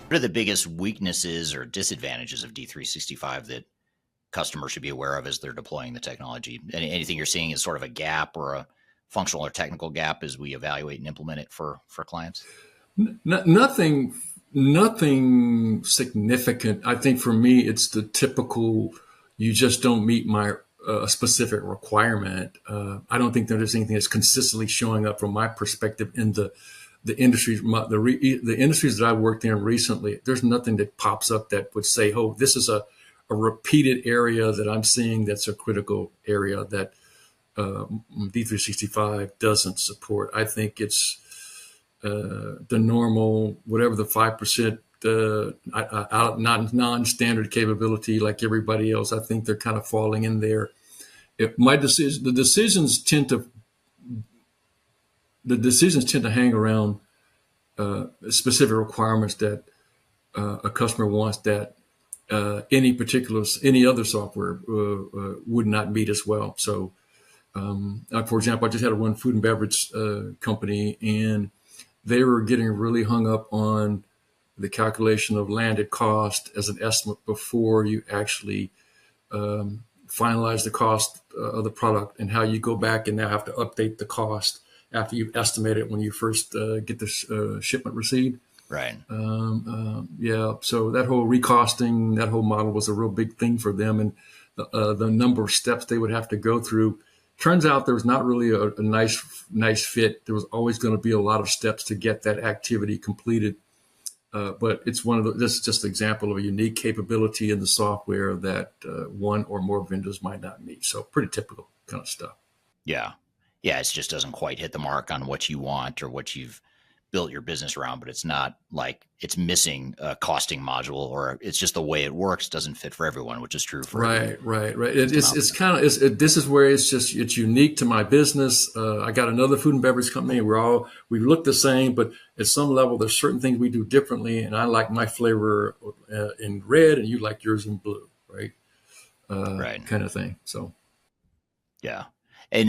What are the biggest weaknesses or disadvantages of D365 that customers should be aware of as they're deploying the technology? Anything you're seeing is sort of a gap or a functional or technical gap as we evaluate and implement it for clients? Nothing, nothing significant. I think for me, it's the typical, you just don't meet my specific requirement. I don't think there's anything that's consistently showing up from my perspective in the industries, the industries that I've worked in recently. There's nothing that pops up that would say, oh, this is a repeated area that I'm seeing that's a critical area that D365 doesn't support. I think it's the normal, whatever the 5% non-standard capability like everybody else. I think they're kind of falling in there. The decisions tend to hang around specific requirements that a customer wants that any other software would not meet as well. So, for example, I just had one food and beverage company, and they were getting really hung up on the calculation of landed cost as an estimate before you actually finalize the cost of the product, and how you go back and now have to update the cost after you've estimated it when you first get the shipment received. Right. Yeah. So that whole recosting, that whole model was a real big thing for them, and the number of steps they would have to go through. Turns out there was not really a nice fit. There was always going to be a lot of steps to get that activity completed. But it's this is just an example of a unique capability in the software that one or more vendors might not meet. So pretty typical kind of stuff. Yeah. Yeah. It just doesn't quite hit the mark on what you want or what you've built your business around, but it's not like it's missing a costing module, or it's just the way it works doesn't fit for everyone, which is true for right. It's kind of this is where it's unique to my business. I got another food and beverage company. We look the same, but at some level there's certain things we do differently, and I like my flavor in red and you like yours in blue, right? Right. Kind of thing. So yeah. And